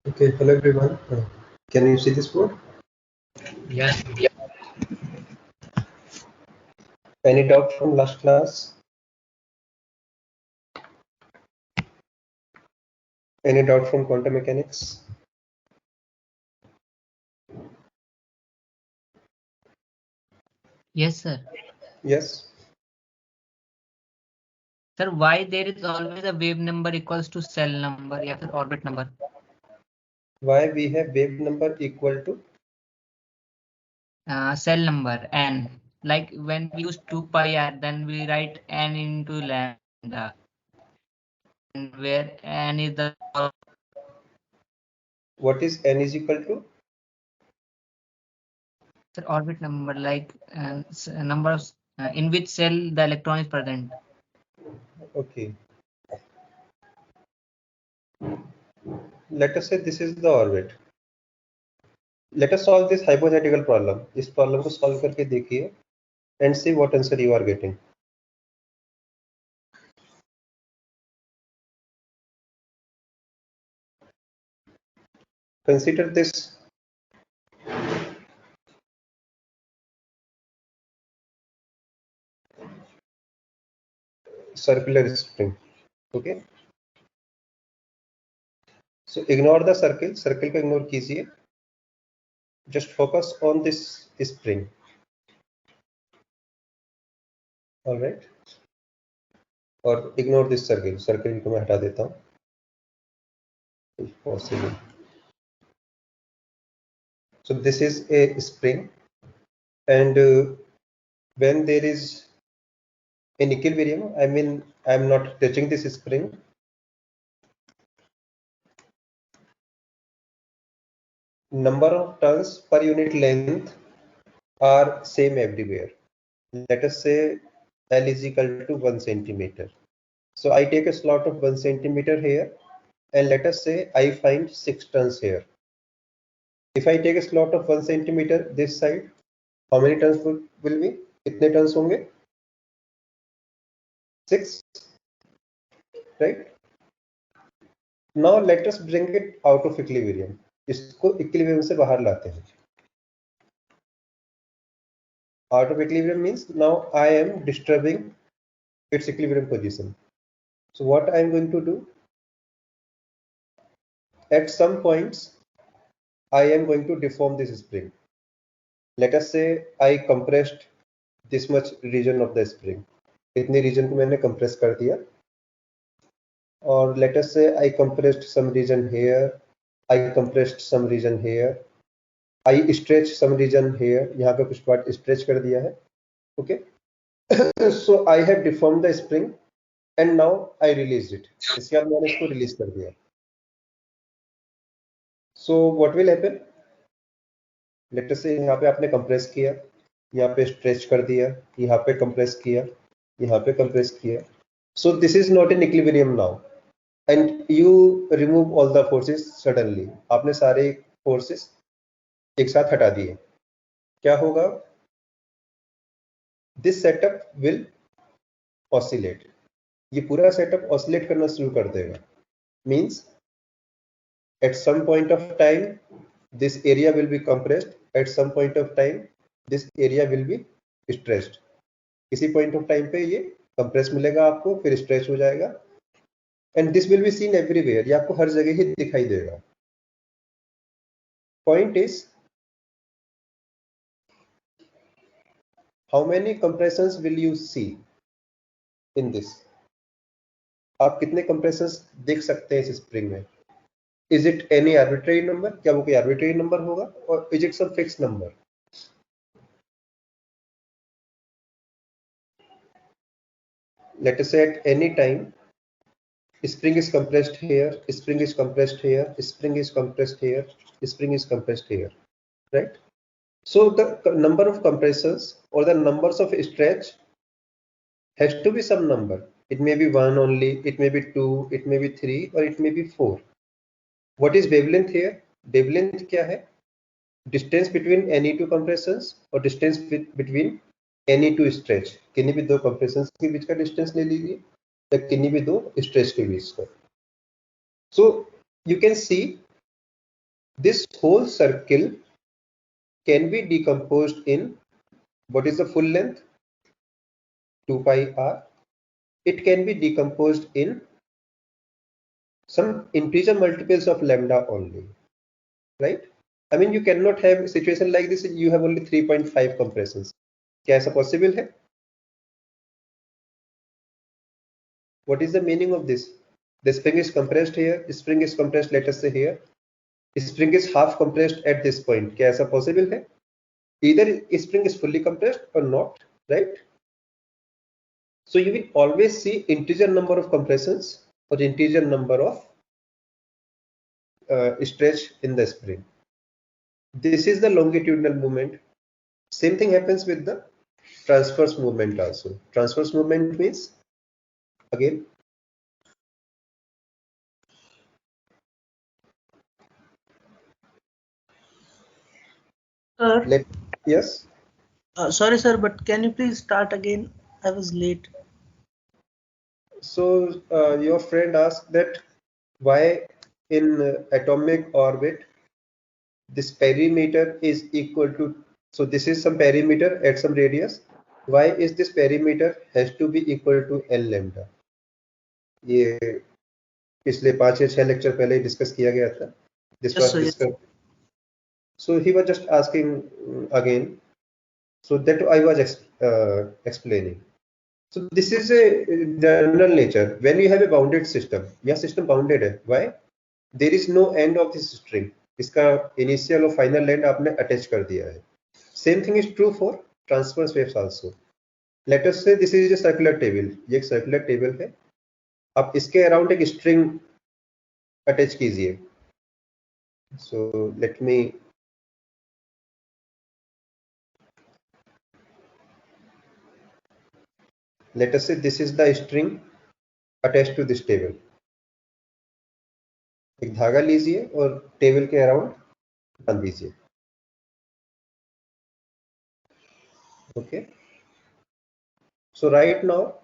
Okay, hello everyone. Can you see this board? Yes. Any doubt from last class? Any doubt from quantum mechanics? Yes, sir. Yes. Sir, why there is always a wave number equals to cell number या फिर orbit number? Why we have wave number equal to? Cell number n. Like when we use 2 pi r, then we write n into lambda, and where n is the What is n is equal to? orbit number, like number of in which cell the electron is present. Okay. Let us say this is the orbit. Let us solve this hypothetical problem. इस problem को solve करके देखिए and see what answer you are getting. Consider this circular spring. Okay. So ignore the circle. Circle को ignore कीजिए. Just focus on this spring. All right. और ignore this circle. Circle को मैं हटा देता हूँ. If possible. So this is a spring, and when there is an equilibrium, I mean I'm not touching this spring. Number of turns per unit length are same everywhere. Let us say L is equal to 1 centimeter. So I take a slot of 1 centimeter here, and let us say I find 6 turns here. If I take a slot of 1 centimeter this side, how many turns will be? कितने turns होंगे? 6, right? Now let us bring it out of equilibrium. इसको equilibrium से बाहर लाते हैं. Out of equilibrium means now I am disturbing its equilibrium position. So what I am going to do? At some points, I am going to deform this spring. Let us say I compressed this much region of the spring. इतने region को मैंने compress कर दिया. Or let us say I compressed some region here. I compressed some region here. I stretch some region here. यहाँ पे कुछ part stretch कर दिया है. Okay. So I have deformed the spring and now I released it. इसके बाद मैंने इसको release कर दिया. So what will happen? Let us say यहाँ पे आपने compress किया, यहाँ पे stretch कर दिया, यहाँ पे compress किया, यहाँ पे compress किया. So this is not in equilibrium now. And you remove all the forces suddenly. आपने सारे forces एक साथ हटा दिए. क्या होगा? This setup will oscillate. ये पूरा setup oscillate करना शुरू कर देगा. Means at some point of time this area will be compressed. At some point of time this area will be stretched. किसी point of time पे ये compress मिलेगा आपको, फिर stretch हो जाएगा. And this will be seen everywhere. ये आपको हर जगह ही दिखाई देगा. Point is, how many compressions will you see in this? आप कितने compressions देख सकते हैं इस spring में? Is it any arbitrary number? क्या वो कोई arbitrary number होगा? Or is it some fixed number? Let us say at any time, spring is compressed here, spring is compressed here, spring is compressed here, spring is compressed here, right? So the number of compressions or the numbers of stretch has to be some number. It may be 1 only, it may be 2, it may be 3, or it may be 4. What is wavelength here? Wavelength क्या है? Distance between any two compressions or distance between any two stretch. किन्हीं भी दो compressions के बीच का distance ले लीजिए या किन्हीं भी दो stretch के बीच का. So you can see This whole circle can be decomposed in, what is the full length? 2 pi r. It can be decomposed in some integer multiples of lambda only, right? I mean, you cannot have a situation like this. You have only 3.5 compressions. क्या ऐसा possible है? What is the meaning of this? The spring is compressed here. Spring is compressed, let us say here. Spring is half compressed at this point. क्या ऐसा possible है? Either spring is fully compressed or not, right? So you will always see integer number of compressions or integer number of stretch in the spring. This is the longitudinal movement. Same thing happens with the transverse movement also. Transverse movement means, again, Sir, yes. sorry, sir, but can you please start again? I was late. So your friend asked that why in atomic orbit this perimeter is equal to, so this is some perimeter at some radius. Why is this perimeter has to be equal to L lambda? ये पिछले 5 या 6 lecture पहले discuss किया गया था. This was discussed. So he was just asking again. So that I was explaining. So this is a general nature. When you have a bounded system, your system bounded है. Why? There is no end of this string. इसका initial और final end आपने attach कर दिया है. Same thing is true for transverse waves also. Let us say this is a circular table. ये एक circular table है. आप इसके around एक string attach कीजिए. So let me let us say this is the string attached to this table. एक धागा लीजिए और टेबल के अराउंड बांध दीजिए. Okay. So right now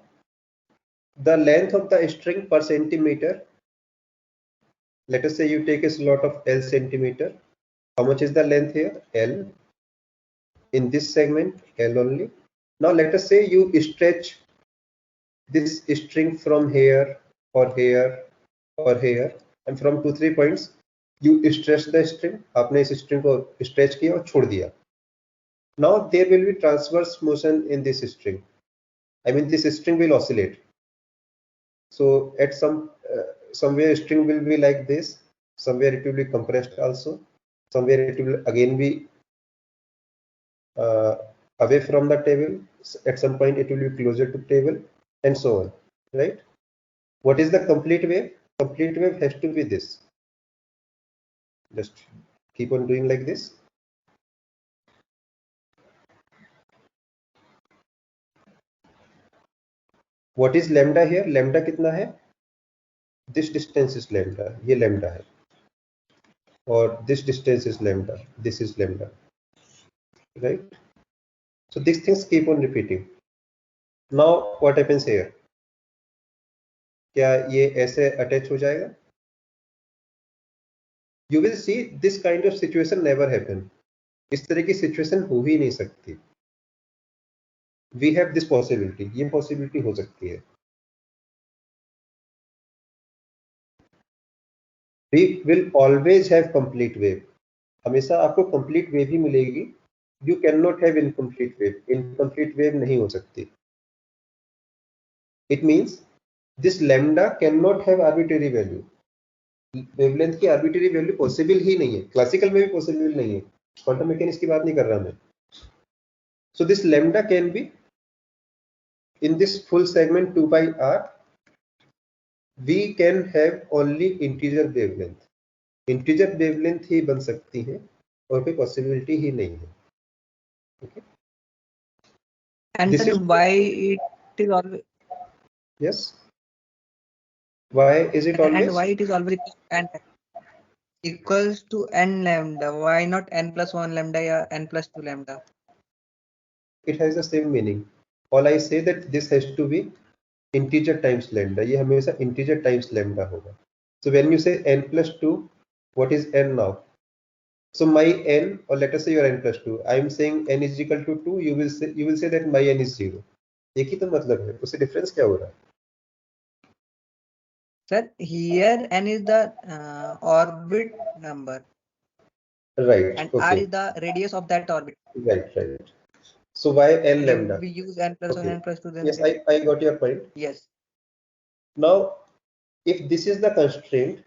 the length of the string per centimeter, let us say you take a slot of L centimeter. How much is the length here? L. In this segment, L only. Now let us say you stretch this string from here or here or here, and from 2-3 points you stretch the string. आपने इस string को stretch किया और छोड़ दिया. Now there will be transverse motion in this string. I mean this string will oscillate. So at somewhere string will be like this, somewhere it will be compressed also, somewhere it will again be away from the table, at some point it will be closer to table, and so on, right? What is the complete wave? Complete wave has to be this. Just keep on doing like this. What is lambda here? Lambda कितना है? This distance is lambda. ये lambda है. Or this distance is lambda. This is lambda. Right? So these things keep on repeating. Now what happens here? क्या ये ऐसे attach हो जाएगा? You will see this kind of situation never happen. इस तरह की situation हो ही नहीं सकती. We have this possibility. ये possibility हो सकती है. We will always have complete wave. हमेशा आपको complete wave ही मिलेगी. You cannot have incomplete wave. Incomplete wave नहीं हो सकती. It means this lambda cannot have arbitrary value. Wavelength की आर्बिट्ररी वैल्यू पॉसिबल ही नहीं है. क्लासिकल में भी पॉसिबल नहीं है. क्वांटम मैकेनिक्स की बात नहीं कर रहा मैं. So this lambda can be in this full segment 2 by r. We can have only integer wavelength. Integer wavelength ही बन सकती है और कोई possibility ही नहीं है. Okay. And This that is why it is always. Yes. Why is it always? And why it is always n equals to n lambda? Why not n plus 1 lambda or n plus 2 lambda? It has the same meaning. All I say that this has to be integer times lambda. ये हमेशा integer times lambda होगा. So when you say n plus 2, what is n now? So my n, or let us say your n plus 2. I am saying n is equal to 2. You will say that my n is 0. एक ही तो मतलब है, उससे difference क्या हो रहा है? Sir, here n is the orbit number. Right. And okay. r is the radius of that orbit. Right. So why n lambda? If we use n plus 1, Okay. n plus 2, then Yes, I got your point. yes. Now, if this is the constraint,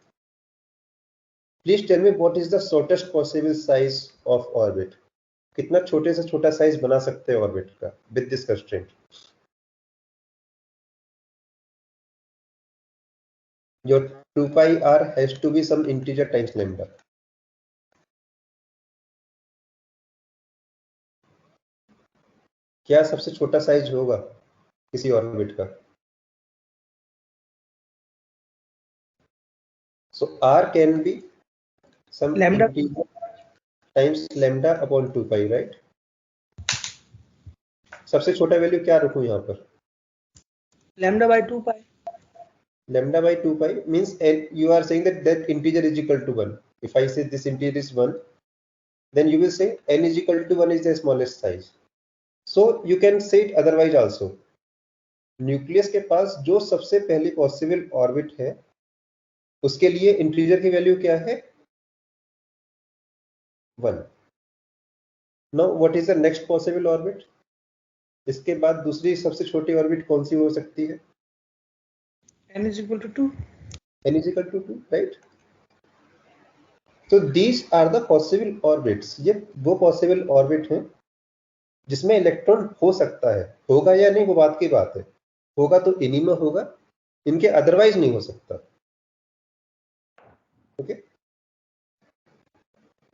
please tell me what is the shortest possible size of orbit? कितना छोटे से छोटा size बना सकते हैं orbit का with this constraint? Your 2 pi r has to be some integer times lambda. क्या सबसे छोटा साइज होगा किसी ऑर्बिट का? So r can be some Lambda integer times lambda upon 2 pi, right? सबसे छोटा वैल्यू क्या रखूं यहाँ पर? lambda by 2 pi. Lambda by 2 pi means you are saying that integer is equal to 1. If I say this integer is 1, then you will say n is equal to 1 is the smallest size. So you can say it otherwise also. Nucleus के पास जो सबसे पहली possible orbit है उसके लिए integer की value क्या है? 1. Now what is the next possible orbit? इसके बाद दूसरी सबसे छोटी ऑर्बिट कौन सी हो सकती है? n is equal to 2. n is equal to 2, right? So these are the possible orbits. ये वो पॉसिबल ऑर्बिट हैं जिसमें इलेक्ट्रॉन हो सकता है. होगा या नहीं वो बात की बात है. होगा तो इन्हीं में होगा, इनके अदरवाइज नहीं हो सकता. ओके,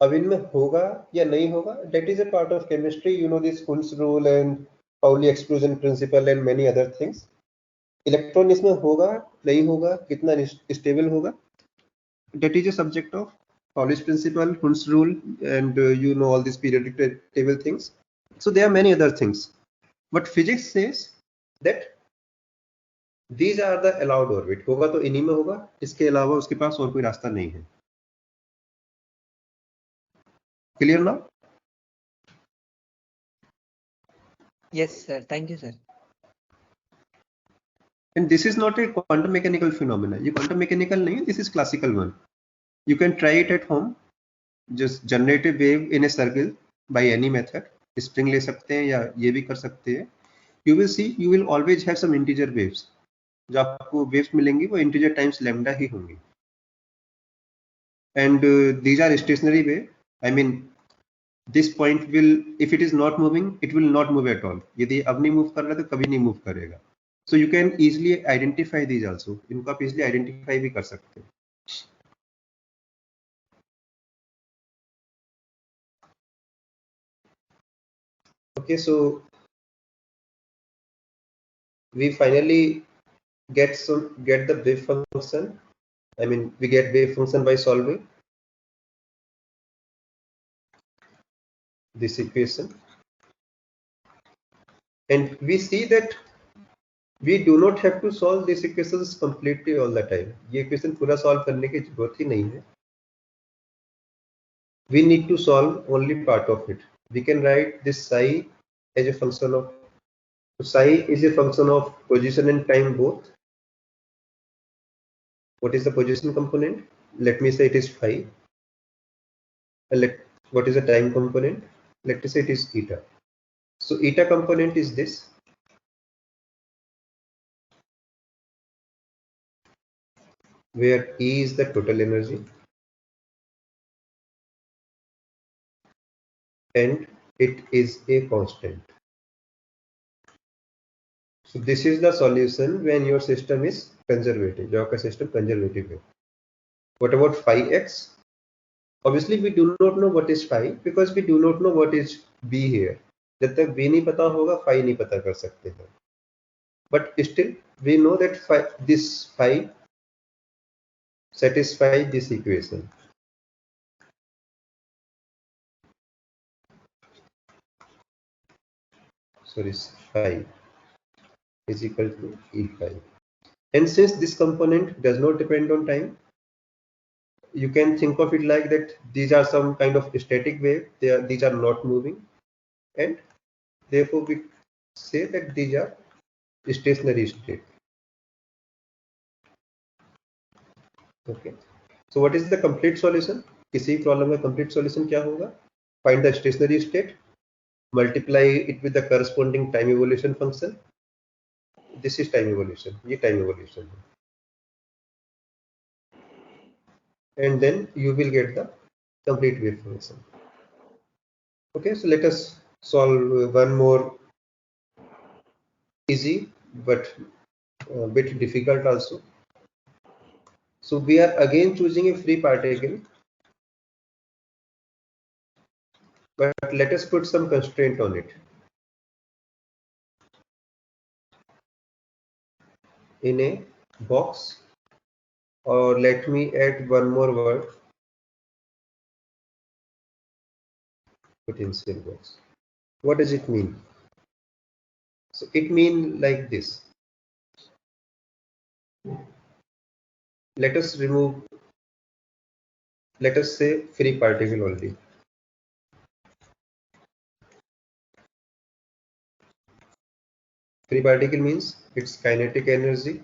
अब इनमें होगा या नहीं होगा, that is a part of chemistry. You know this Hund's rule and Pauli exclusion principle and many other things. Electron इसमें होगा नहीं होगा, कितना स्टेबल होगा, that is a subject of Pauli's principle, Hund's rule, and you know all these periodic table things. So there are many other things, but physics says that these are the allowed orbit. होगा तो इन्हीं में होगा, इसके अलावा उसके पास और कोई रास्ता नहीं है. Clear now? Yes, sir. Thank you, sir. And this is not a quantum mechanical phenomena. ये quantum mechanical नहीं है, this is classical one. You can try it at home. Just generate a wave in a circle by any method. String ले सकते हैं या ये भी कर सकते हैं. You will see, you will always have some integer waves. जो आपको waves मिलेंगी वो integer times lambda ही होंगी. And these are stationary wave. I mean, this point will, if it is not moving, it will not move at all. यदि अब नहीं move कर रहा तो कभी नहीं move करेगा. So you can easily identify these also. इनको आप easily identify भी कर सकते हैं. Okay, so we finally get the wave function. I mean, we get wave function by solving this equation, and we see that we do not have to solve these equations completely all the time. ये equation पूरा solve करने की जरूरत ही नहीं है. We need to solve only part of it. We can write this psi as a function of, psi is a function of position and time both. What is the position component? Let me say it is phi. What is the time component? Let us say it is eta. So eta component is this. Where E is the total energy and it is a constant. So this is the solution when your system is conservative. जो आपका system conservative है. What about phi x? Obviously we do not know what is phi because we do not know what is b here. जब तक b नहीं पता होगा phi नहीं पता कर सकते हैं. But still we know that this phi satisfy this equation. Sorry, phi is equal to E phi. And since this component does not depend on time, you can think of it like that these are some kind of static wave, these are not moving, and therefore we say that these are stationary state. Okay, so what is the complete solution? किसी problem का complete solution क्या होगा? Find the stationary state, multiply it with the corresponding time evolution function. This is time evolution, ये time evolution है. And then you will get the complete wave function. Okay, so let us solve one more easy but a bit difficult also. So we are again choosing a free particle, but let us put some constraint on it. In a box, or let me add one more word, potential box. What does it mean? So it means like this. Let us remove, let us say free particle only. Free particle means its kinetic energy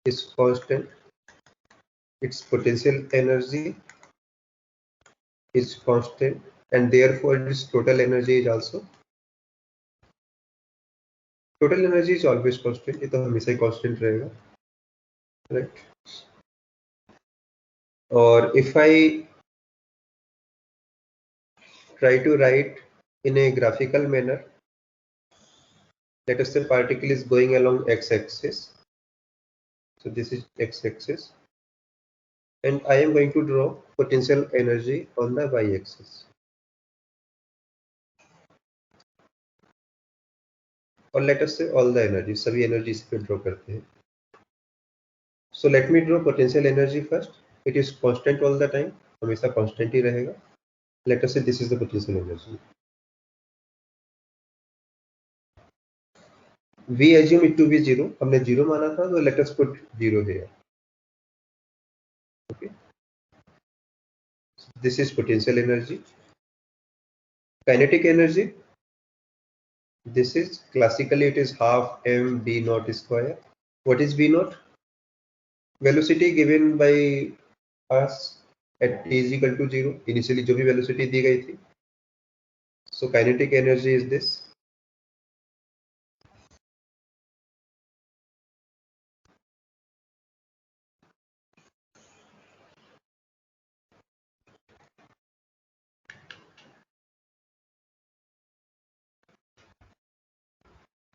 is constant, its potential energy is constant, and therefore its total energy is also. Total energy is always constant, ये तो हमेशा ही constant रहेगा, right? Or if I try to write in a graphical manner, let us say particle is going along x-axis. So this is x-axis, and I am going to draw potential energy on the y-axis. Or let us say all the energy, सभी energy इस पे draw करते हैं. So let me draw potential energy first. It is constant all the time, हमेशा constant ही रहेगा. Let us say this is the potential energy. We assume it to be 0. हमने 0 माना था, so let us put 0 here. Okay. So this is potential energy. Kinetic energy. This is classically it is half m v naught square. What is v naught? Velocity given by us at t is equal to 0. Initially जो भी velocity दी गई थी. So kinetic energy is this.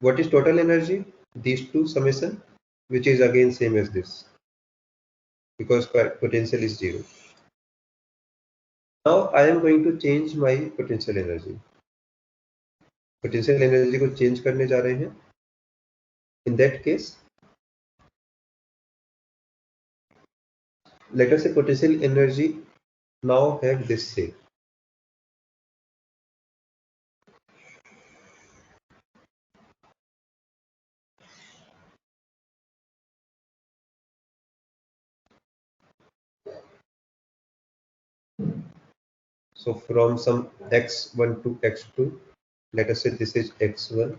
What is total energy? These two summation, which is again same as this, because potential is 0. Now I am going to change my potential energy. Potential energy को change करने जा रहे हैं. In that case, let us say potential energy now have this shape. So from some x1 to x2, let us say this is x1.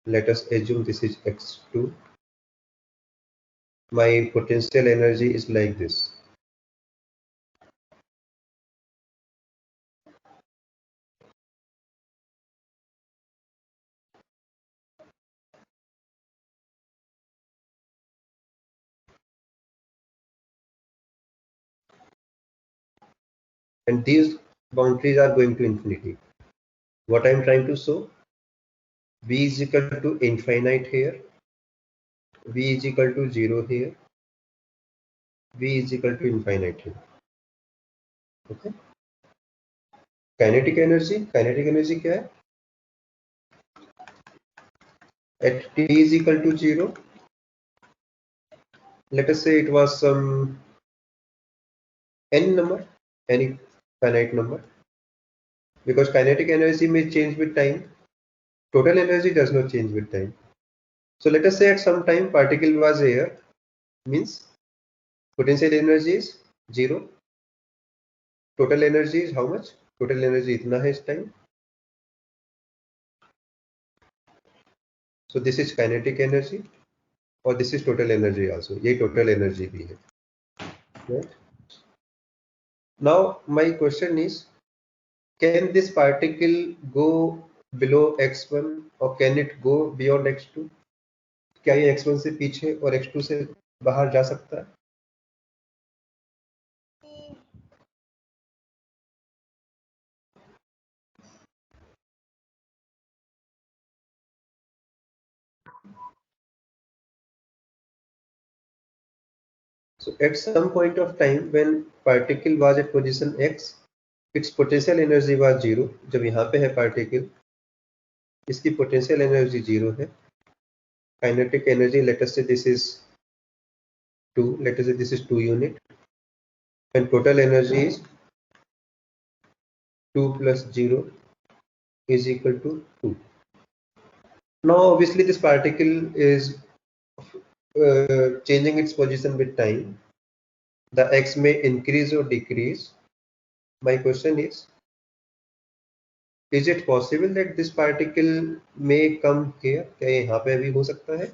Let us assume this is x2. My potential energy is like this. And these boundaries are going to infinity. What I am trying to show, v is equal to infinite here, v is equal to 0 here, v is equal to infinite here. Okay. Kinetic energy क्या है? At t is equal to 0, let us say it was some n number, any finite number, because kinetic energy may change with time. Total energy does not change with time. So let us say at some time particle was here, means Potential energy is 0. Total energy is how much? Total energy इतना है इस time. So this is kinetic energy और this is total energy also. ये total energy भी है. Right? Now my question is, can this particle go below x1 or can it go beyond x2? क्या ये x1 से पीछे और x2 से बाहर जा सकता है? So at some point of time when particle was at position x, its potential energy was 0. जब यहाँ पे है particle, इसकी potential energy 0 है. Kinetic energy, let us say this is 2. Let us say this is 2 unit, and total energy is 2 plus 0 is equal to 2. Now obviously this particle is changing its position with time. The x may increase or decrease. My question is it possible that this particle may come here? क्या ये यहाँ पे भी हो सकता है?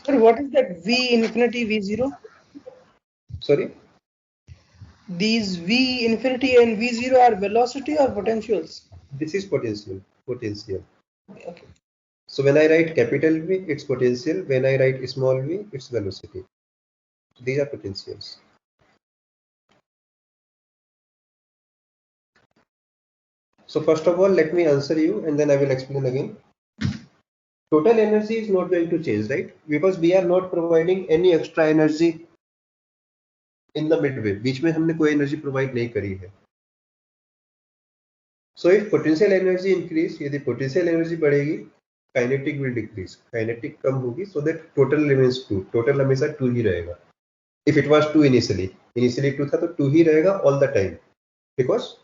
Sir, what is that V infinity V0? Sorry? These V infinity and V0 are velocity or potentials? This is potential. Potential. Okay. So when I write capital V, it's potential. When I write small v, it's velocity. These are potentials. So first of all, let me answer you and then I will explain again. Total energy is not going to change, right? Because we are not providing any extra energy in the midway. बीच में हमने कोई energy provide नहीं करी है. So if potential energy increase, यदि potential energy बढ़ेगी, kinetic will decrease. Kinetic कम होगी, so that total remains 2. Total हमेशा 2 ही रहेगा. If it was 2 initially 2 था तो 2 ही रहेगा all the time, because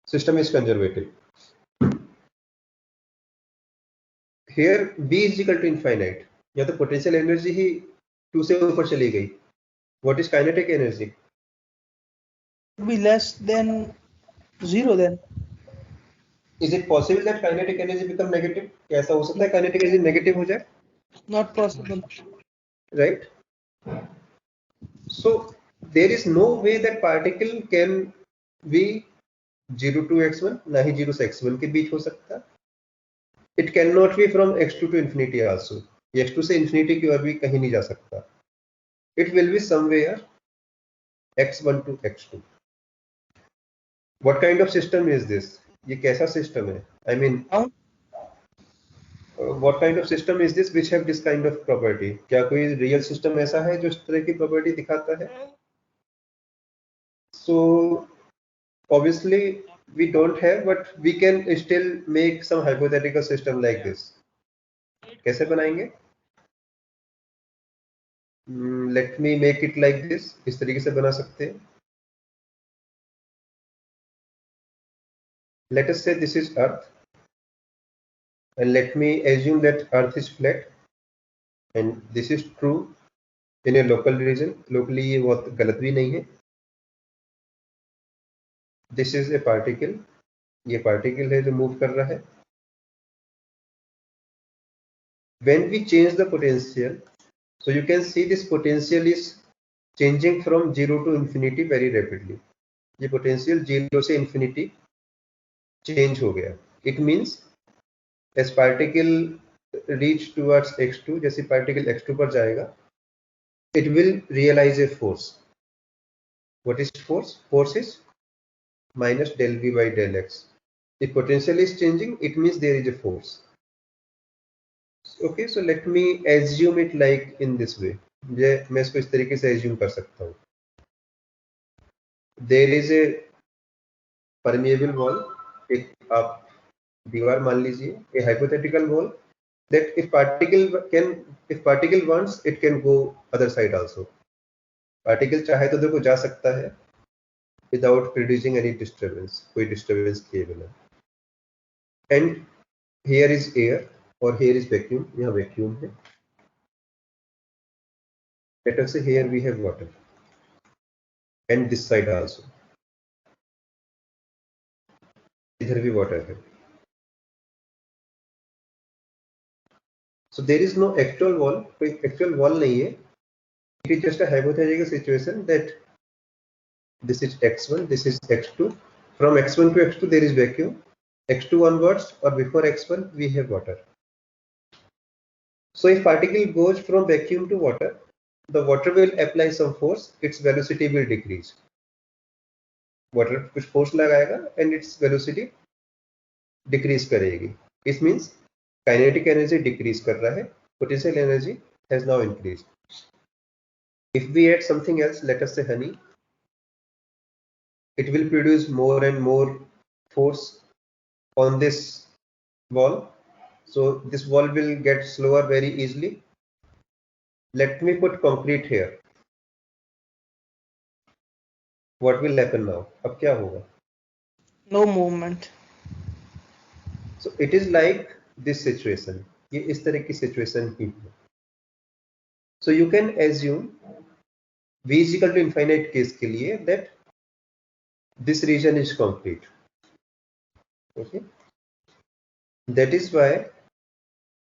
system is conservative. Here B is equal to infinite. या तो potential energy ही 2 से ऊपर चली गई. What is kinetic energy? Would be less than 0 then. Is it possible that kinetic energy become negative? क्या ऐसा हो सकता है kinetic energy negative हो जाए? Not possible. Right? So there is no way that particle can be 0 to x1, ना ही 0 से x1 के बीच हो सकता. It cannot be from x2 to infinity also. x2 से infinity की ओर भी कहीं नहीं जा सकता. It will be somewhere x1 to x2. What kind of system is this? ये कैसा system है? I mean, what kind of system is this which have this kind of property? क्या कोई real system ऐसा है जो इस तरह की property दिखाता है? So obviously we don't have, but we can still make some hypothetical system like this. कैसे बनाएंगे? Let me make it like this. इस तरीके से बना सकते हैं. Let us say this is Earth, and let me assume that Earth is flat, and this is true in a local region. Locally ये बहुत गलत भी नहीं है. This is a particle. ये particle है जो move कर रहा है. When we change the potential, so you can see this potential is changing from 0 to infinity very rapidly. ये potential 0 से infinity change हो गया. It means as particle reach towards x2, जैसे particle x2 पर जाएगा, it will realize a force. What is force? Force is minus del v by del x. If potential is changing, it means there is a force. Okay, so let me assume it like in this way. मैं इसको इस तरीके से assume कर सकता हूँ. There is a permeable wall. एक आप दीवार मान लीजिए, a hypothetical wall, that if particle wants, it can go other side also. Particle चाहे तो देखो जा सकता है without producing any disturbance, कोई disturbance किए बिना. And here is air और here is vacuum. यहाँ vacuum है. Let us say here we have water, and this side also. इधर भी water है. So there is no actual wall. कोई actual wall नहीं है. It is just a hypothetical situation that this is x1, this is x2. From x1 to x2 there is vacuum. x2 onwards or before x1 we have water. So if particle goes from vacuum to water, the water will apply some force. Its velocity will decrease. Water कुछ force लगाएगा and its velocity decrease करेगी. This means kinetic energy decrease कर रहा है. Potential energy has now increased. If we add something else, let us say honey, it will produce more and more force on this wall. So this wall will get slower very easily. Let me put concrete here. What will happen now? अब क्या होगा? No movement. So it is like this situation. ये इस तरह की situation ही है. So you can assume V is equal to infinite case के लिए that this region is concrete. Okay. That is why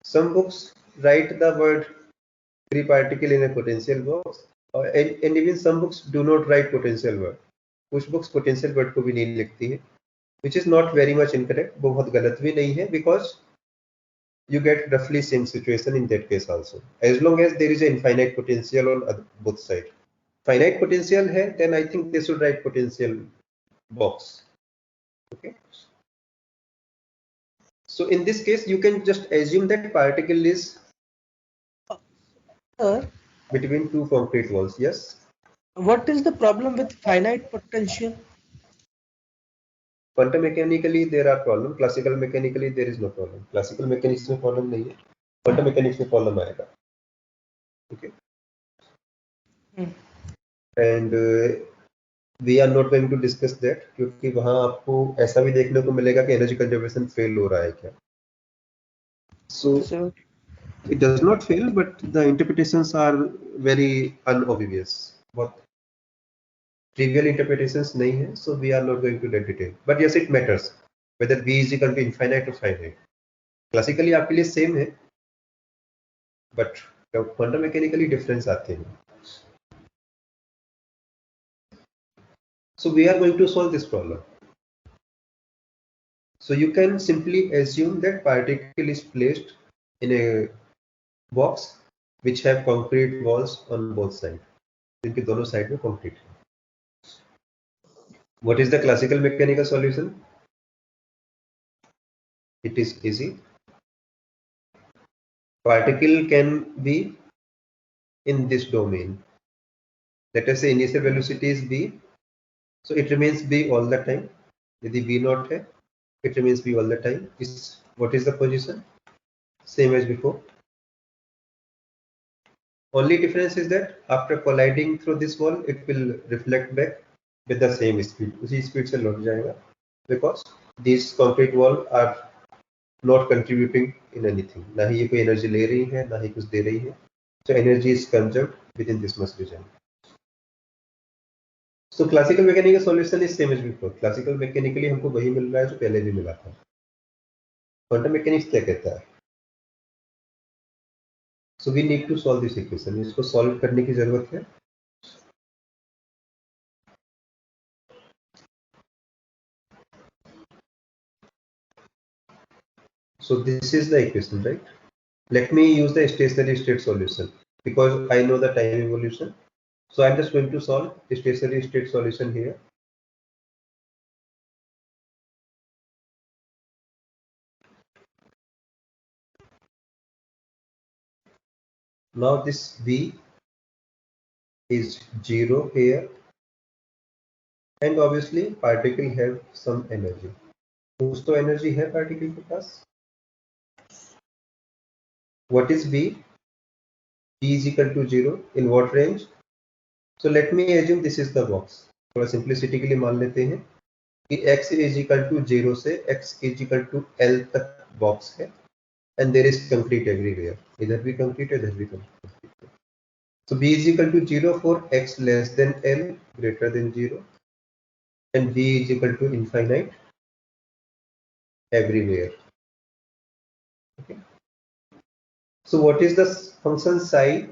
some books write the word free particle in a potential box, and even some books do not write potential word. कुछ books potential word को भी नहीं लिखती है, which is not very much incorrect. बहुत गलत भी नहीं है, because you get roughly same situation in that case also. As long as there is an infinite potential on both sides. Finite potential है, then I think they should write potential box. Okay. So in this case, you can just assume that particle is between two concrete walls. Yes. What is the problem with finite potential? Quantum mechanically there are problems. Classical mechanically there is no problem. Classical mechanics में problem नहीं है. Quantum mechanics में problem आएगा. Okay. And we are not going to discuss that, क्योंकि वहाँ आपको ऐसा भी देखने को मिलेगा कि energy conservation fail हो रहा है क्या. So it does not fail, but the interpretations are very unobvious. बहुत trivial interpretations नहीं है, so we are not going to that detail. But yes, it matters whether V is equal to infinite or finite. Classically आपके लिए same है, but quantum mechanically difference आते हैं. So we are going to solve this problem. So you can simply assume that particle is placed in a box which have concrete walls on both sides. इनके दोनों side में concrete है. What is the classical mechanical solution? It is easy. Particle can be in this domain. Let us say initial velocity is v, so it remains v all the time. यदि v naught है, it remains v all the time. What is the position? Same as before. Only difference is that after colliding through this wall, it will reflect back with the same speed. उसी speed से लौट जाएगा, because these concrete walls are not contributing in anything. ना ही ये कोई energy ले रही है, ना ही कुछ दे रही है. So energy is conserved within this much region. So classical mechanical solution is same as before. Classical mechanically हमको वही मिल रहा है जो पहले भी मिला था. Quantum mechanics क्या कहता है? So we need to solve this equation. इसको solve करने की जरूरत है. So this is the equation, right? Let me use the stationary state solution because I know the time evolution. So I'm just going to solve the stationary state solution here. Now this V is 0 here, and obviously particle have some energy. कुछ तो energy है particle के पास. What is V? V is equal to 0 in what range? So let me assume this is the box. थोड़ा simplicity के लिए मान लेते हैं कि x is equal to 0 से x is equal to L तक box है, and there is concrete everywhere. इधर भी concrete है, इधर भी concrete है. So b is equal to 0 for x less than L greater than 0 and b is equal to infinite everywhere. Okay. So what is the function psi?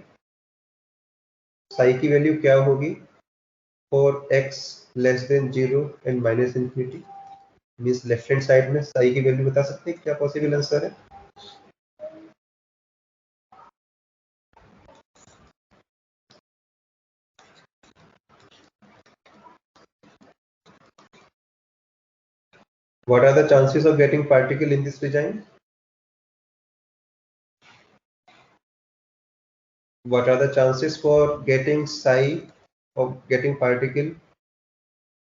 Psi की value क्या होगी for x less than 0 and minus infinity? Means left hand side में psi की value बता सकते हैं क्या possible answer है? What are the chances of getting particle in this region? What are the chances for getting psi of getting particle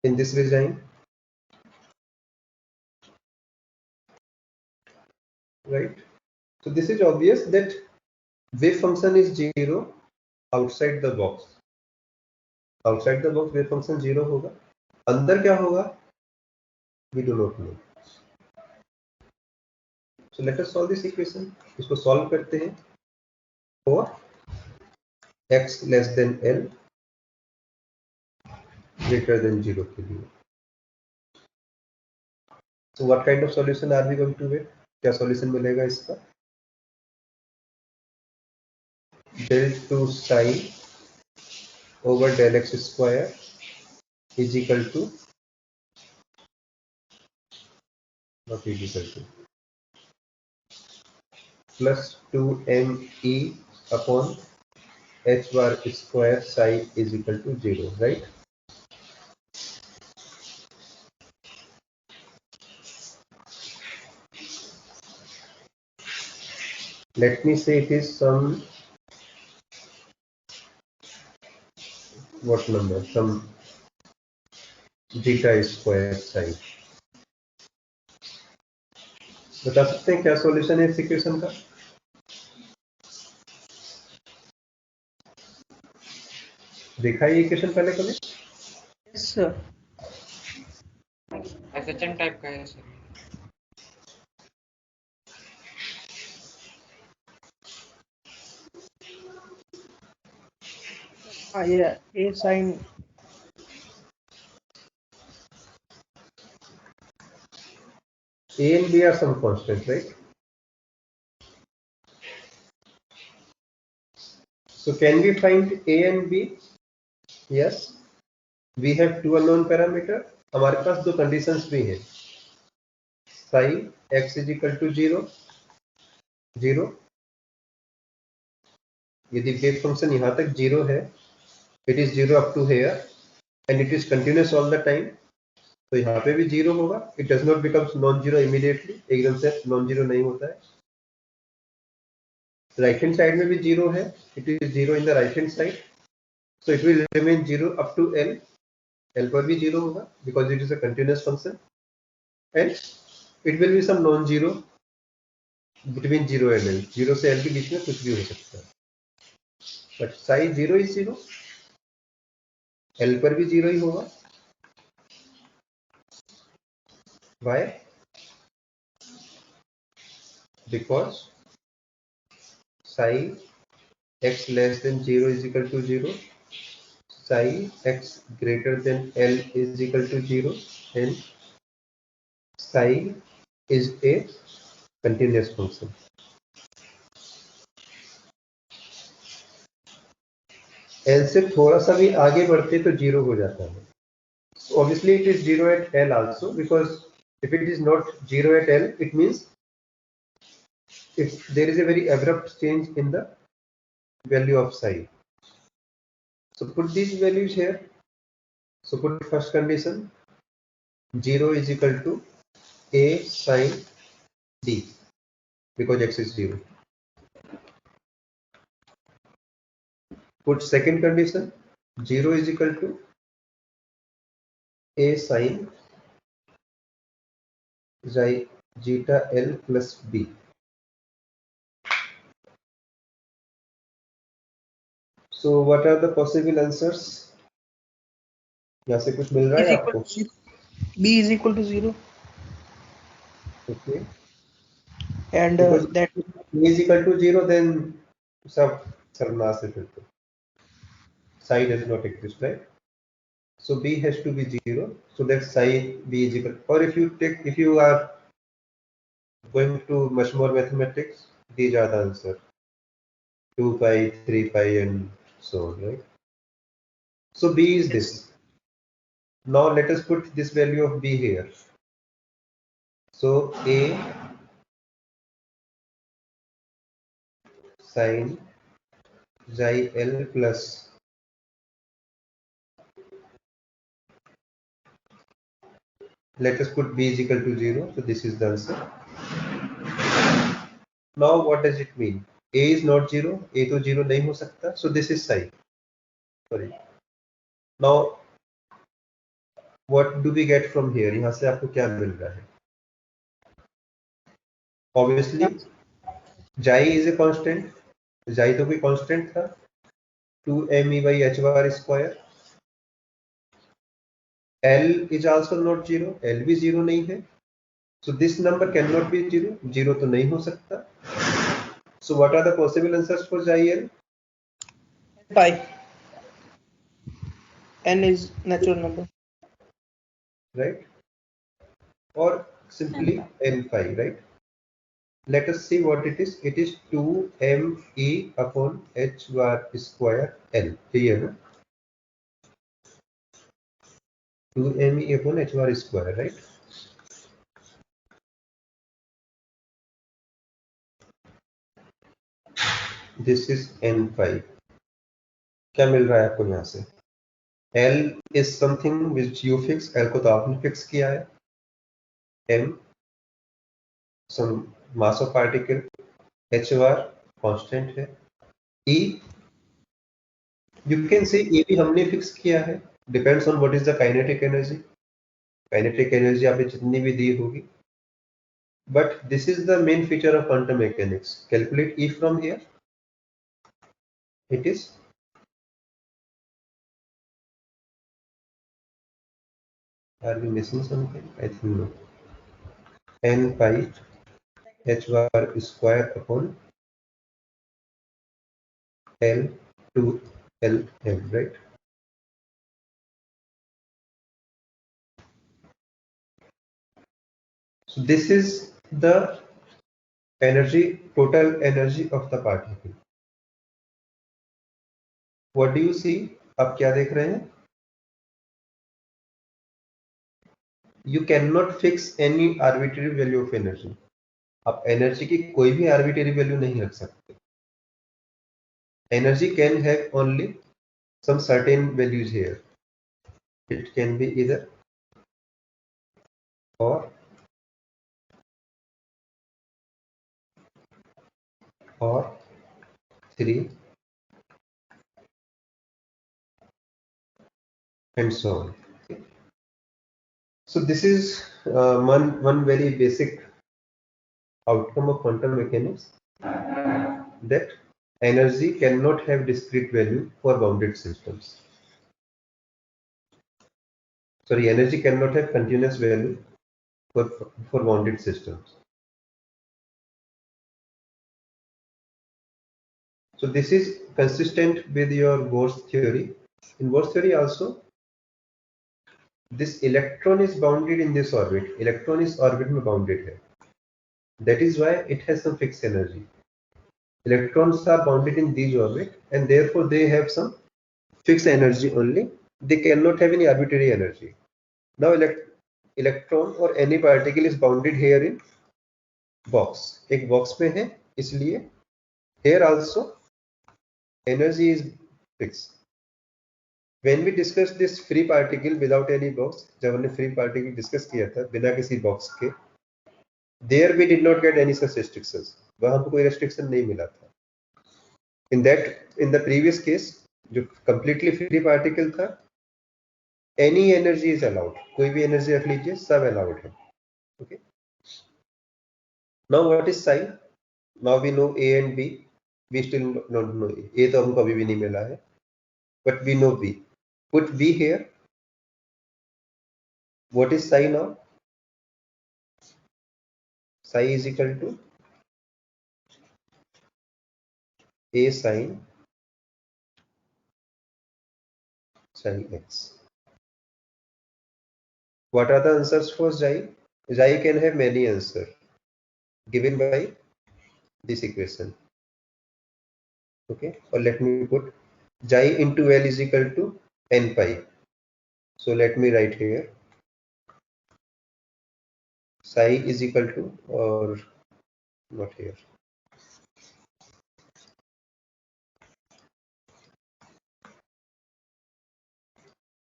in this region? Right. So this is obvious that wave function is 0 outside the box. Outside the box wave function 0 होगा. अंदर क्या होगा? We do not know. So let us solve this equation. इसको solve करते हैं for x less than L greater than 0 के लिए. So what kind of solution are we going to get? क्या solution मिलेगा इसका? Del 2 psi over del x square is equal to not is equal to plus 2me upon h bar square psi is equal to 0, right? Let me say it is some what number? Some zeta square psi. बता सकते हैं क्या solution है इस equation का? देखा ये equation पहले कभी? Yes, sir. SHM टाइप का है sir. Yeah, A sin. A and B are some constant, right? So can we find A and B? Yes. We have two unknown parameter. हमारे पास दो conditions भी हैं. Psi x is equal to 0, 0. यदि wave function यहाँ तक 0 है, it is 0 up to here and it is continuous all the time. तो यहाँ पे भी 0 होगा. It does not become non-zero immediately. एकदम से non-zero नहीं होता है. Right hand side में भी 0 है. It is 0 in the right hand side. So it will remain 0 up to L. L पर भी 0 होगा because it is a continuous function. And it will be some non-zero between 0 and L. 0 से L के बीच में कुछ भी हो सकता है. But psi 0 is 0. L पर भी 0 ही होगा. Why? Because psi x less than 0 is equal to 0. Psi x greater than L is equal to 0 and psi is a continuous function. L से थोड़ा सा भी आगे बढ़ते तो 0 हो जाता है. So obviously it is 0 at L also, because if it is not 0 at L, it means if there is a very abrupt change in the value of psi. So put these values here. So put first condition, 0 is equal to A sin D because x is 0. Put second condition, 0 is equal to A sin zeta L plus B. So what are the possible answers? यहाँ से कुछ मिल रहा है आपको? B is equal to 0. Okay. And Because that B is equal to 0, then सब सर्वनाश है फिर तो. psi does not exist, right? So B has to be 0, so that psi B is equal, or if you are going to much more mathematics, these are the answer, 2 pi, 3 pi, and so on, right? So B is this. Now let us put this value of B here. So A sine xi L plus let us put B is equal to 0. So this is the answer. Now what does it mean? A is not 0. A to 0 नहीं हो सकता. So this is psi. Sorry. Now what do we get from here? यहाँ से आपको क्या मिल रहा है? Obviously, xi is a constant. Xi तो कोई constant था. 2me by h bar square. L is also not 0. L भी 0 नहीं है. So this number cannot be 0. 0 तो नहीं हो सकता. So what are the possible answers for xi L? Pi. N is natural number. Right? Or simply n phi, right? Let us see what it is. It is 2me upon h bar square L. Here, 2me upon h bar square, right? This is n phi. क्या मिल रहा है आपको यहाँ से? L is something which you fix. L को तो आपने fix किया है. M, some mass of particle. H bar constant है. E, you can say E भी हमने fix किया है. Depends on what is the kinetic energy. Kinetic energy आपने जितनी भी दी होगी. But this is the main feature of quantum mechanics. Calculate E from here. It is are we missing something? I think no. N pi h bar square upon L to L m, right? So this is the energy, total energy of the particle. What do you see? आप क्या देख रहे हैं? You cannot fix any arbitrary value of energy. आप energy की कोई भी arbitrary value नहीं रख सकते. Energy can have only some certain values here. It can be either or 3 and so on. So this is one very basic outcome of quantum mechanics, that energy cannot have discrete value for bounded systems. Sorry, energy cannot have continuous value for bounded systems. So this is consistent with your Bohr's theory. In Bohr's theory also, this electron is bounded in this orbit. Electron is orbit में bounded है. That is why it has some fixed energy. Electrons are bounded in these orbit, and therefore they have some fixed energy only. They cannot have any arbitrary energy. Now electron or any particle is bounded here in box. एक box में है, इसलिए here also energy is fixed. When we discuss this free particle without any box, जब हमने free particle discuss किया था बिना किसी box के, there we did not get any such restrictions. वहाँ हमको कोई restriction नहीं मिला था. In the previous case, जो completely free particle था, any energy is allowed. कोई भी energy रख लीजिए, सब allowed है. Okay. Now what is psi? Now we know A and B. We still don't know A. A तो हमको अभी भी नहीं मिला है. But we know B. Put B here. What is psi now? Psi is equal to A sine psi x. What are the answers for xi? Xi can have many answers given by this equation. Okay, or let me put xi into L is equal to n pi. So let me write here psi is equal to, or not here.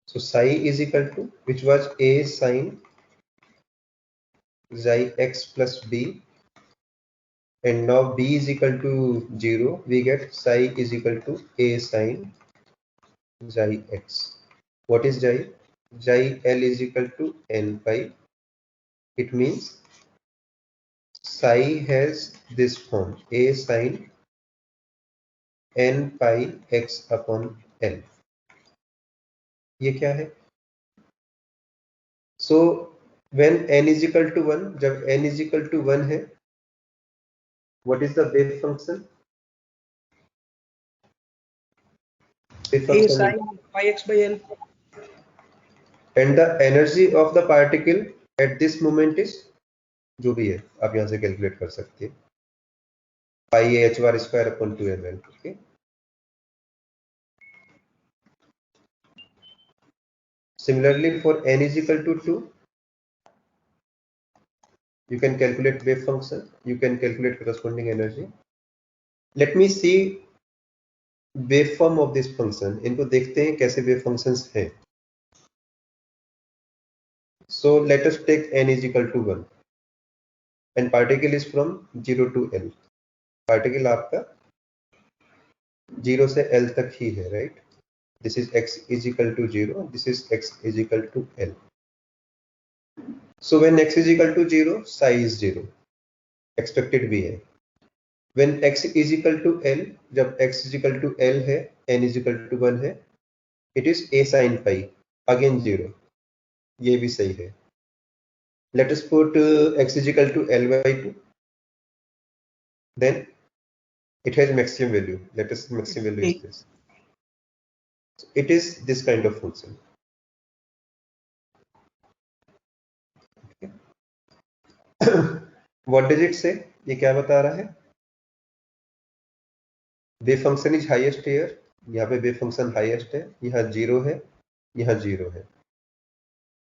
So psi is equal to, which was a sine xi x plus b, and now b is equal to 0. We get psi is equal to a sine xi x. What is xi? Xi L is equal to n pi. It means psi has this form, a sine n pi x upon L. ये क्या है? So when n is equal to 1, जब n is equal to 1 है, what is the wave function? Wave A function sin pi x by L. and the energy of the particle at this moment is, जो भी है आप यहाँ से calculate कर सकते हैं, पाई एच बार square upon 2ml. Okay, similarly for n is equal to 2, you can calculate wave function, you can calculate corresponding energy. Let me see waveform of this function. इनको देखते हैं कैसे wave functions हैं. So let us take n is equal to 1 and particle is from 0 to L. Particle आपका 0 से L तक ही है, right? This is x is equal to 0, this is x is equal to L. So when x is equal to 0, psi is 0, expected भी है. When x is equal to L, जब x is equal to L है, n is equal to 1 है, it is a sin pi, again 0. ये भी सही है. Let us put x is equal to L by 2. Then it has maximum value. Let us maximum value is this. So it is this kind of function. Okay. What does it say? ये क्या बता रहा है? Wave function is highest here. यहाँ पे wave function highest है. यहाँ 0 है. यहाँ 0 है.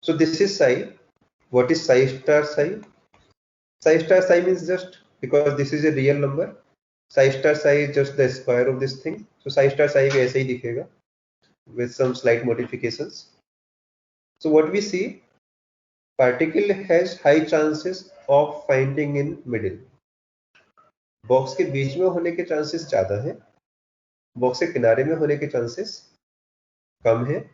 So this is psi. What is psi star psi? Psi star psi means just because this is a real number. Psi star psi is just the square of this thing. So psi star psi भी ऐसे ही दिखेगा with some slight modifications. So what we see, particle has high chances of finding in middle. Box के बीच में होने के chances ज्यादा है, box के किनारे में होने के चांसेस कम है.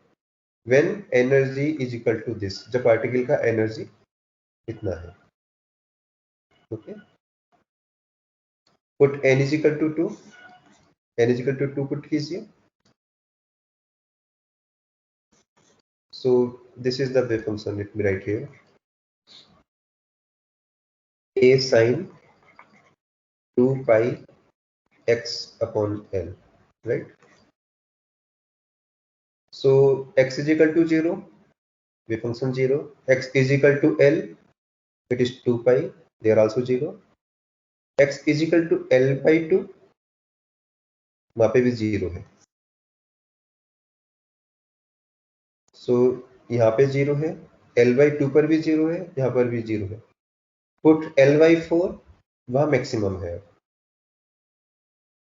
when energy is equal to this, जब पार्टिकल का एनर्जी इतना है. Okay, put n is equal to 2, n is equal to 2 put कीजिए. So this is the wave function. Let me write here a sin 2 pi x upon L, right? So x is equal to 0, wave function 0. X is equal to L, it is 2 pi, they are also 0. X is equal to L by 2, वहां पे भी 0 है. So यहाँ पे 0 है, L by 2 पर भी 0 है, यहाँ पर भी 0 है. Put L by 4, वहां मैक्सिमम है.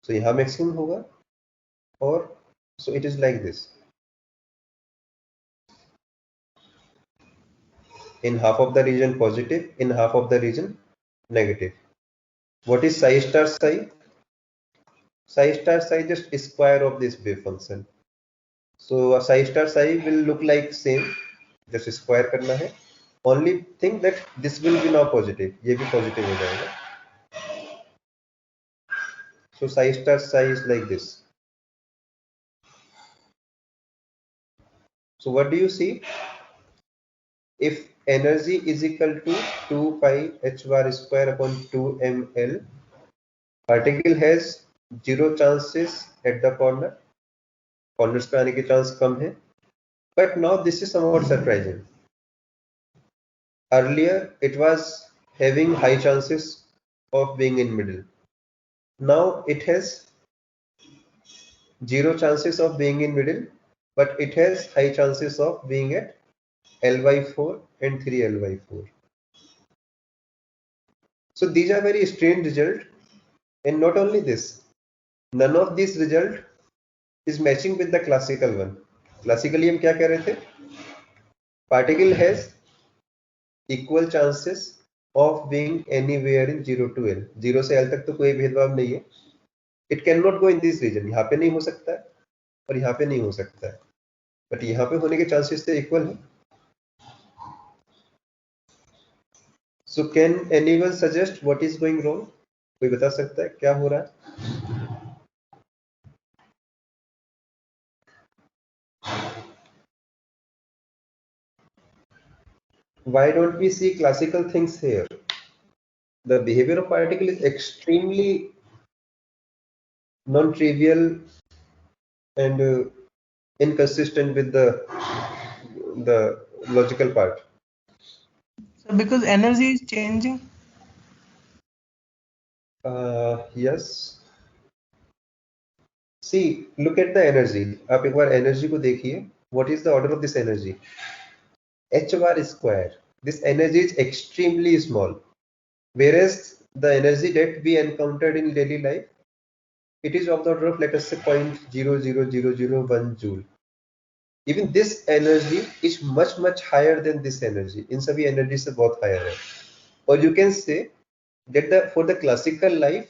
So यहाँ मैक्सिमम होगा, और so it is like this. In half of the region positive, in half of the region negative. What is psi star psi? Psi star psi just square of this wave function. So psi star psi will look like same, just square करना है. Only thing that this will be now positive, ये भी positive हो जाएगा. So psi star psi is like this. So what do you see? If energy is equal to 2 pi h bar square upon 2 ml, particle has 0 chances at the corner. Corners पे आने के chance कम है. But now this is somewhat surprising. Earlier it was having high chances of being in middle. Now it has zero chances of being in middle, but it has high chances of being at Ly4 and 3Ly4. So these are very strange results, and not only this, none of these result is matching with the classical one. Classically हम क्या कह रहे थे? Particle has equal chances of being anywhere in 0 to L. 0 से L तक तो कोई भेदभाव नहीं है. It cannot go in this region. यहाँ पे नहीं हो सकता है और यहाँ पे नहीं हो सकता है. But यहाँ पे होने के chances तो equal है. So can anyone suggest what is going wrong? कोई बता सकता है क्या हो रहा है? Why don't we see classical things here? The behavior of particle is extremely non-trivial and inconsistent with the logical part. So because energy is changing. Yes. See, look at the energy. आप एक बार energy को देखिए. What is the order of this energy? H bar square. This energy is extremely small. Whereas the energy that we encountered in daily life, it is of the order of, let us say, 0.00001 joule. Even this energy is much higher than this energy. इन सभी energy से बहुत higher है. Or you can say that for the classical life,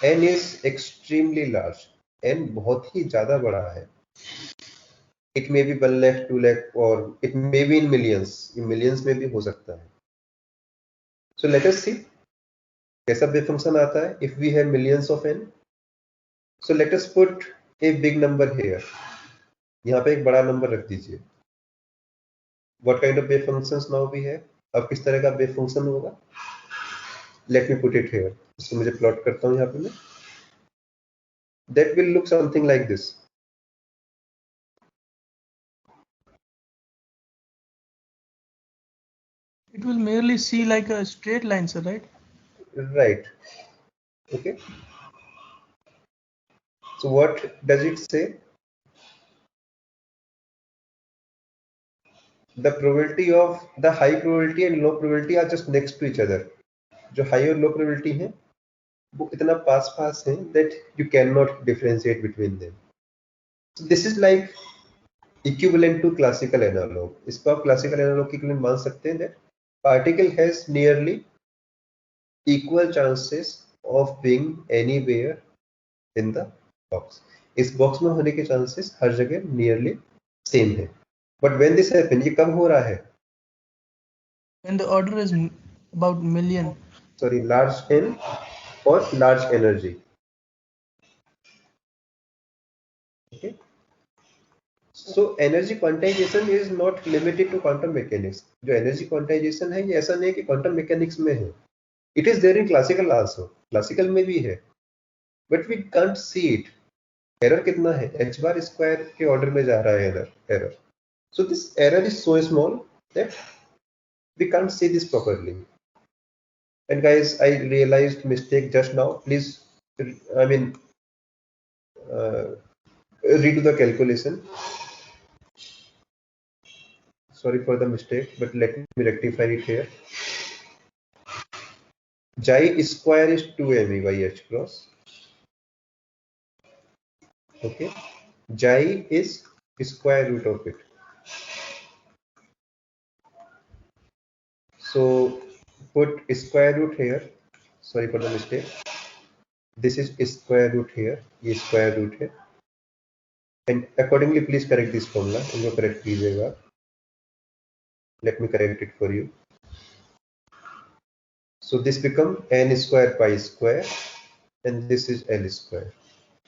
n is extremely large. n बहुत ही ज़्यादा बड़ा है. It may be 1 lakh, 2 lakh, or it may be in millions. In millions में भी हो सकता है. So let us see कैसा wave function आता है if we have millions of n. So let us put a big number here. यहाँ पे एक बड़ा नंबर रख दीजिए. What kind of wave functions now we have? अब किस तरह का wave function होगा? Let me put it here. इसको मुझे plot करता हूँ यहाँ पे मैं. That will look something like this. It will merely see like a straight line, sir, right? Right. Okay. So what does it say? The probability of the high probability and low probability are just next to each other. जो high और low probability है वो इतना पास हैं that you cannot differentiate between them. So this is like equivalent to classical analog. इसको आप classical analog की equivalent मान सकते हैं that particle has nearly equal chances of being anywhere in the box. इस box में होने के chances हर जगह nearly same है. But when this happens, ये कब हो रहा है? When the order is about million. Sorry, large n or large energy. Okay. So energy quantization is not limited to quantum mechanics. जो energy quantization है ये ऐसा नहीं है कि quantum mechanics में है. It is there in classical also. Classical में भी है. But we can't see it. Error कितना है? H bar square के order में जा रहा है error. So this error is so small that we can't see this properly. And guys, I realized mistake just now. Please, I mean, redo the calculation. Sorry for the mistake, but let me rectify it here. Chi square is 2me by h cross. Okay. Chi is square root of it. So put square root here. Sorry for the mistake. This is square root here. This square root here. And accordingly, please correct this formula. इनको correct कीजिएगा. Let me correct it for you. So this becomes n square pi square, and this is L square.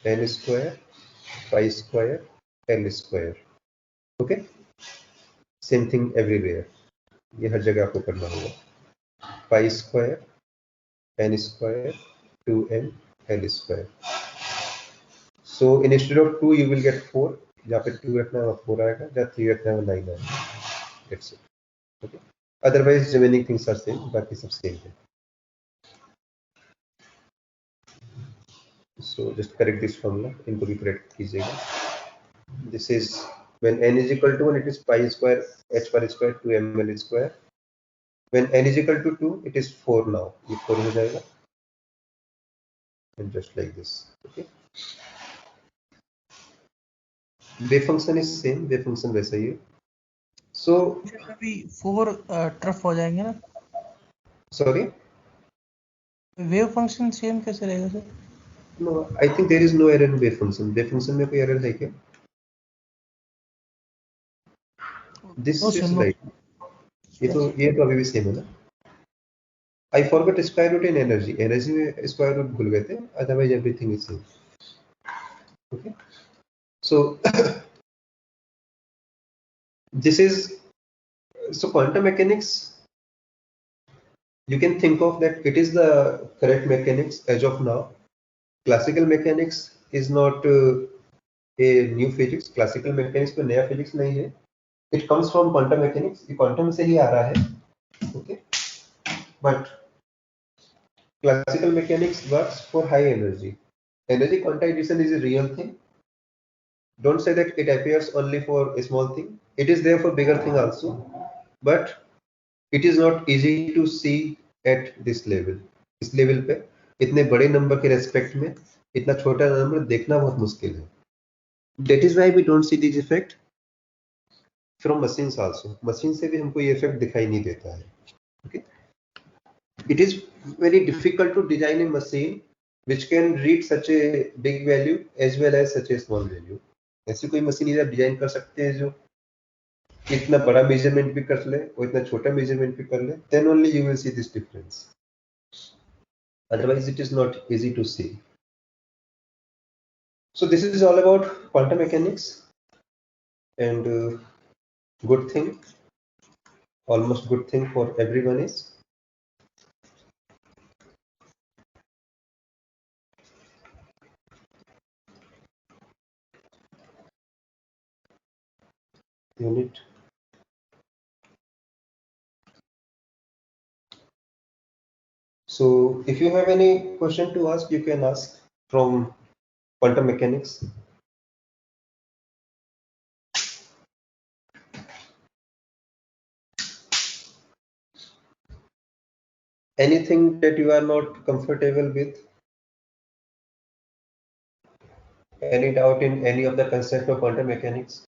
N square pi square L square. Okay. Same thing everywhere. ये हर जगह आपको करना होगा. Pi square n square 2n L square. So instead of 2 you will get 4. जहाँ पे 2 रखना है वहाँ 4 आएगा, जहाँ 3 रखना है 9 आएगा. That's it. Okay. Otherwise remaining things are same, बाकी सब same है. So just correct this formula, इनको भी correct कीजिएगा. This is when n is equal to 1, it is pi square h bar square 2 ml square. When n is equal to 2, it is 4 now. ये 4 हो जाएगा. And just like this. Okay. Wave function is same. Wave function वैसा ही है. So अभी 4 trough हो जाएंगे ना. sorry. Wave function same कैसे रहेगा sir? No, I think there is no error in wave function. Wave function में कोई error है क्या? This No, sir, is no. right. ये तो अभी भी सेम है ना. I forgot square root in energy. Energy में square root भूल गए थे. Otherwise everything is same. Okay. So this is so quantum mechanics. You can think of that it is the correct mechanics as of now. Classical mechanics is not a new physics. Classical mechanics में नया physics नहीं है. It comes from quantum mechanics. ये quantum से ही आ रहा है. Okay. But classical mechanics works for high energy. Energy quantization is a real thing. Don't say that it appears only for a small thing. It is there for bigger thing also. But it is not easy to see at this level. इस level पे इतने बड़े number के respect में इतना छोटा number देखना बहुत मुश्किल है. That is why we don't see this effect from machines also. Machine से भी हमको ये effect दिखाई नहीं देता है. Okay. It is very difficult to design a machine which can read such a big value as well as such a small value. ऐसी कोई मशीन इधर डिजाइन कर सकते हैं जो इतना बड़ा मेजरमेंट भी कर ले और इतना छोटा मेजरमेंट भी कर ले. Then only you will see this difference. Otherwise it is not easy to see. So this is all about quantum mechanics, and good thing, almost good thing for everyone is unit. So if you have any question to ask, you can ask from quantum mechanics. Anything that you are not comfortable with? Any doubt in any of the concept of quantum mechanics?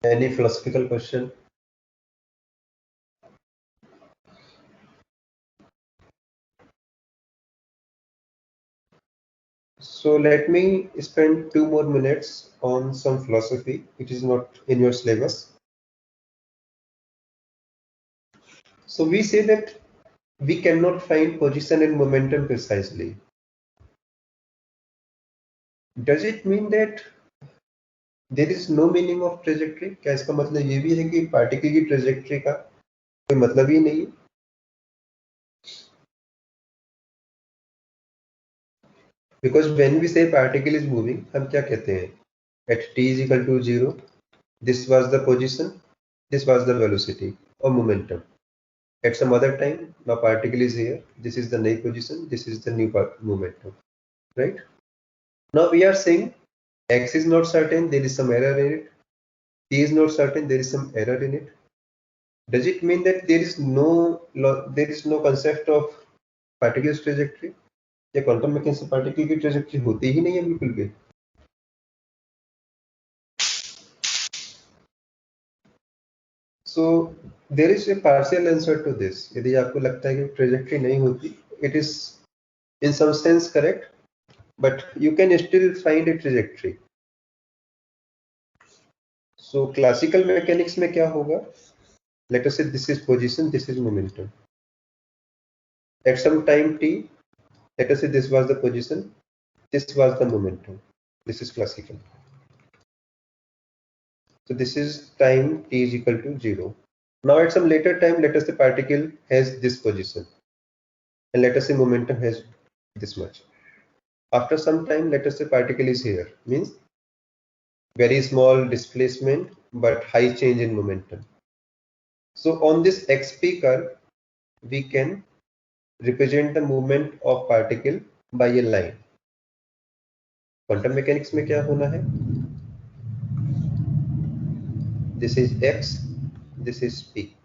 Any philosophical question? So let me spend 2 more minutes on some philosophy. It is not in your syllabus. So we say that we cannot find position and momentum precisely. Does it mean that there is no meaning of trajectory? क्या इसका मतलब ये भी है कि particle की trajectory का कोई मतलब ही नहीं है? Because when we say particle is moving, हम क्या कहते हैं? At t is equal to 0, this was the position, this was the velocity or momentum. At some other time, now particle is here, this is the new position, this is the new momentum, right? Now we are saying x is not certain, there is some error in it. T is not certain, there is some error in it. Does it mean that there is no concept of particle's trajectory? या quantum mechanics में particle की trajectory होती ही नहीं है बिल्कुल भी. So there is a partial answer to this. यदि आपको लगता है कि ट्रेजेक्टरी नहीं होती, it is in some sense correct, but you can still find a trajectory. So classical mechanics में क्या होगा? Let us say this is position, this is momentum. At some time t, let us say this was the position, this was the momentum. This is classical. So this is time t is equal to 0. Now at some later time, let us say particle has this position, and let us say momentum has this much. After some time, let us say particle is here, means very small displacement but high change in momentum. So on this XP curve, we can represent the movement of particle by a line. Quantum mechanics में क्या होना है? This is X, this is P.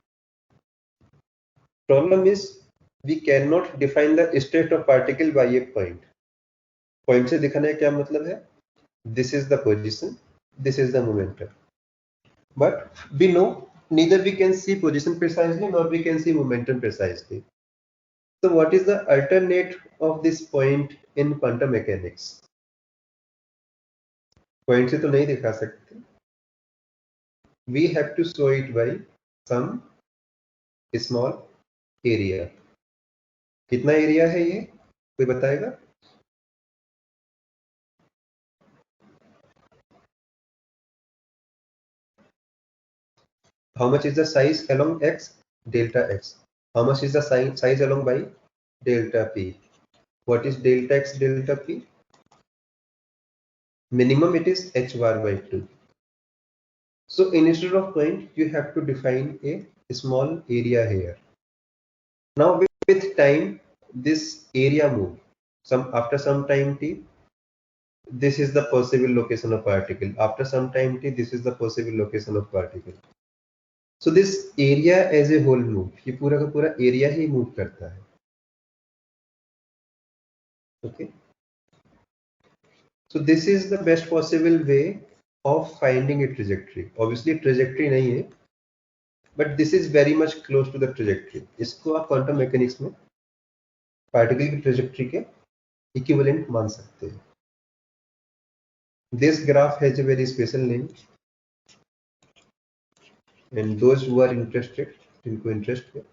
Problem is we cannot define the state of particle by a point. Point से दिखाने का क्या मतलब है? This is the position, this is the momentum. But we know neither we can see position precisely nor we can see momentum precisely. So what is the alternate of this point in quantum mechanics? Point से तो नहीं दिखा सकते. We have to show it by some small area. कितना area है ये? कोई बताएगा? How much is the size along x? Delta x. How much is the size along y? Delta p. What is delta x, delta p? Minimum it is h bar by 2. So instead of point, you have to define a small area here. Now with time, this area move. After some time t, this is the possible location of particle. After some time t, this is the possible location of particle. So this area as a whole move. ये पूरा का पूरा area ही move करता है. Okay. So this is the best possible way of finding a trajectory. Obviously trajectory नहीं है, but this is very much close to the trajectory. इसको आप quantum mechanics में particle की trajectory के equivalent मान सकते हैं. This graph has a very special name, and those who are interested, जिनको interest है,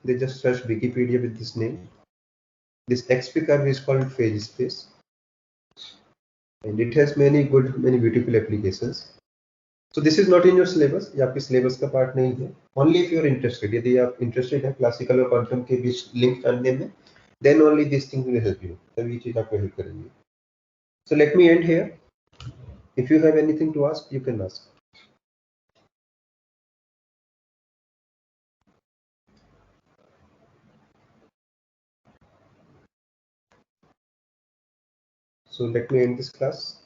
they just search Wikipedia with this name. This XP curve is called phase space, and it has many beautiful applications. So this is not in your syllabus. ये आपके syllabus का part नहीं है. Only if you are interested. यदि आप interested हैं classical और quantum के बीच link जानने में, then only these things will help you. तभी ये चीज आपको help करेंगे. So let me end here. If you have anything to ask, you can ask. So let me end this class.